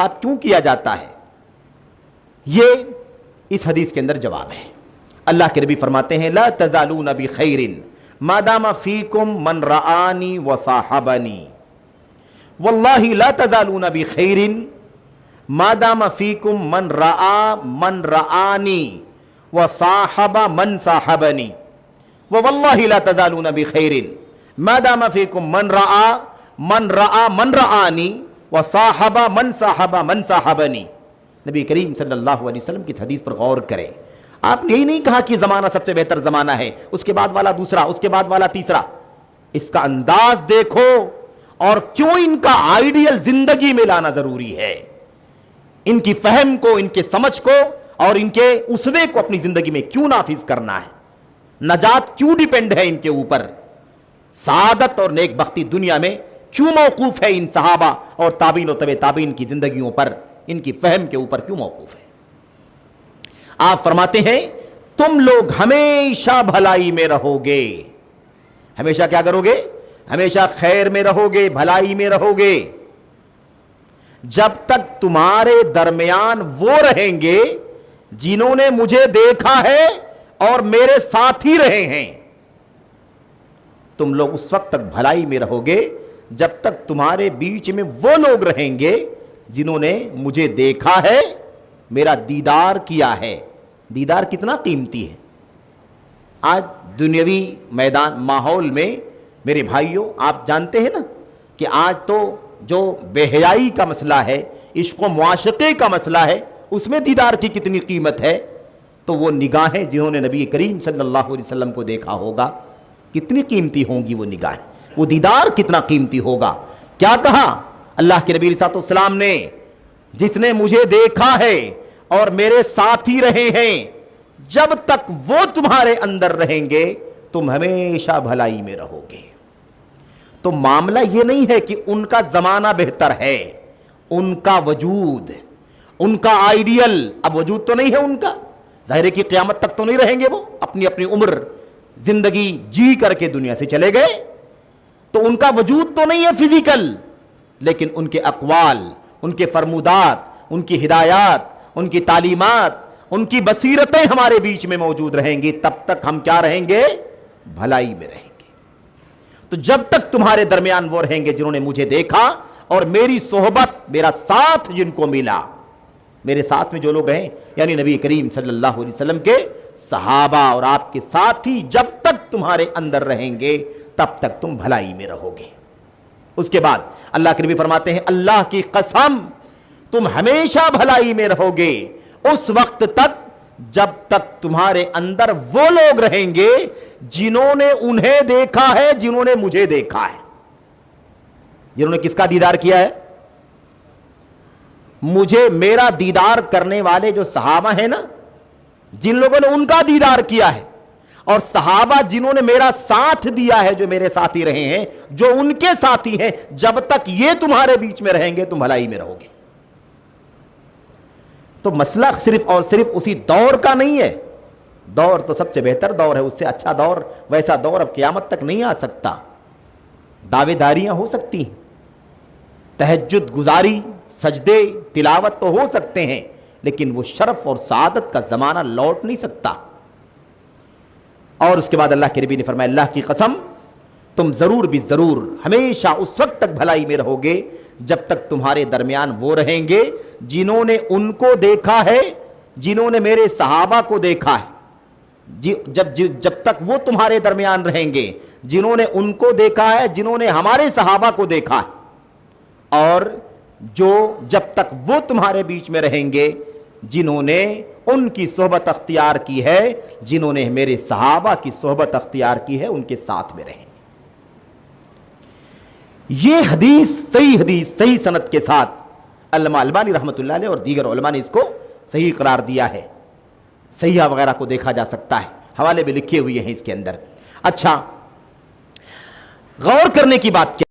انتخاب کیوں کیا جاتا ہے؟ یہ اس حدیث کے اندر جواب ہے۔ اللہ کے نبی فرماتے ہیں لا تزالون بخیر ما دام فیکم من رآنی وصاحبنی، واللہ لا تزالون بخیر ما دام فیکم من رآنی وصاحب من صاحبنی، واللہ لا تزالون بخیر ما دام فیکم من رآنی وصاحب من صاحب من صاحبنی۔ نبی کریم صلی اللہ علیہ وسلم کی حدیث پر غور کریں۔ آپ نے یہی نہیں کہا کہ زمانہ سب سے بہتر زمانہ ہے، اس کے بعد والا دوسرا، اس کے بعد والا تیسرا۔ اس کا انداز دیکھو اور کیوں ان کا آئیڈیل زندگی میں لانا ضروری ہے، ان کی فہم کو، ان کے سمجھ کو اور ان کے اسوے کو اپنی زندگی میں کیوں نافذ کرنا ہے، نجات کیوں ڈیپینڈ ہے ان کے اوپر، سعادت اور نیک بختی دنیا میں کیوں موقوف ہے ان صحابہ اور تابعین و تبع تابعین کی زندگیوں پر، ان کی فہم کے اوپر کیوں موقوف ہے۔ آپ فرماتے ہیں تم لوگ ہمیشہ بھلائی میں رہو گے، ہمیشہ کیا کرو گے؟ ہمیشہ خیر میں رہو گے، بھلائی میں رہو گے، جب تک تمہارے درمیان وہ رہیں گے جنہوں نے مجھے دیکھا ہے اور میرے ساتھ ہی رہے ہیں۔ تم لوگ اس وقت تک بھلائی میں رہو گے جب تک تمہارے بیچ میں وہ لوگ رہیں گے جنہوں نے مجھے دیکھا ہے، میرا دیدار کیا ہے۔ دیدار کتنا قیمتی ہے۔ آج دنیاوی میدان ماحول میں میرے بھائیوں آپ جانتے ہیں نا کہ آج تو جو بے حیائی کا مسئلہ ہے، عشق و معاشقے کا مسئلہ ہے، اس میں دیدار کی کتنی قیمت ہے۔ تو وہ نگاہیں جنہوں نے نبی کریم صلی اللہ علیہ وسلم کو دیکھا ہوگا کتنی قیمتی ہوں گی وہ نگاہیں، وہ دیدار کتنا قیمتی ہوگا۔ کیا کہا اللہ کے نبی علیہ السلام نے؟ جس نے مجھے دیکھا ہے اور میرے ساتھ ہی رہے ہیں، جب تک وہ تمہارے اندر رہیں گے تم ہمیشہ بھلائی میں رہو گے۔ تو معاملہ یہ نہیں ہے کہ ان کا زمانہ بہتر ہے، ان کا وجود، ان کا آئیڈیل اب وجود تو نہیں ہے ان کا، ظاہر ہے کہ قیامت تک تو نہیں رہیں گے، وہ اپنی اپنی عمر زندگی جی کر کے دنیا سے چلے گئے، تو ان کا وجود تو نہیں ہے فزیکل، لیکن ان کے اقوال، ان کے فرمودات، ان کی ہدایات، ان کی تعلیمات، ان کی بصیرتیں ہمارے بیچ میں موجود رہیں گی۔ تب تک ہم کیا رہیں گے؟ بھلائی میں رہیں گے۔ تو جب تک تمہارے درمیان وہ رہیں گے جنہوں نے مجھے دیکھا اور میری صحبت، میرا ساتھ جن کو ملا، میرے ساتھ میں جو لوگ رہیں یعنی نبی کریم صلی اللہ علیہ وسلم کے صحابہ اور آپ کے ساتھی جب تک تمہارے اندر رہیں گے تب تک تم بھلائی میں رہو گے۔ اس کے بعد اللہ کے نبی فرماتے ہیں اللہ کی قسم تم ہمیشہ بھلائی میں رہو گے اس وقت تک جب تک تمہارے اندر وہ لوگ رہیں گے جنہوں نے انہیں دیکھا ہے، جنہوں نے مجھے دیکھا ہے۔ جنہوں نے کس کا دیدار کیا ہے؟ مجھے، میرا دیدار کرنے والے جو صحابہ ہیں نا، جن لوگوں نے ان کا دیدار کیا ہے، اور صحابہ جنہوں نے میرا ساتھ دیا ہے، جو میرے ساتھی رہے ہیں، جو ان کے ساتھی ہیں، جب تک یہ تمہارے بیچ میں رہیں گے تم بھلائی میں رہو گے۔ تو مسئلہ صرف اور صرف اسی دور کا نہیں ہے، دور تو سب سے بہتر دور ہے، اس سے اچھا دور، ویسا دور اب قیامت تک نہیں آ سکتا۔ دعوے داریاں ہو سکتی ہیں، تہجد گزاری، سجدے، تلاوت تو ہو سکتے ہیں، لیکن وہ شرف اور سعادت کا زمانہ لوٹ نہیں سکتا۔ اور اس کے بعد اللہ کے نبی نے فرمایا اللہ کی قسم تم ضرور بھی ضرور ہمیشہ اس وقت تک بھلائی میں رہو گے جب تک تمہارے درمیان وہ رہیں گے جنہوں نے ان کو دیکھا ہے، جنہوں نے میرے صحابہ کو دیکھا ہے۔ جب تک وہ تمہارے درمیان رہیں گے جنہوں نے ان کو دیکھا ہے، جنہوں نے ہمارے صحابہ کو دیکھا ہے، اور جب تک وہ تمہارے بیچ میں رہیں گے جنہوں نے ان کی صحبت اختیار کی ہے، جنہوں نے میرے صحابہ کی صحبت اختیار کی ہے، ان کے ساتھ میں رہیں گے۔ یہ حدیث صحیح سند کے ساتھ علامہ البانی رحمۃ اللہ علیہ اور دیگر علماء نے اس کو صحیح قرار دیا ہے۔ صحیحہ وغیرہ کو دیکھا جا سکتا ہے، حوالے بھی لکھے ہوئے ہیں اس کے اندر۔ اچھا، غور کرنے کی بات کیا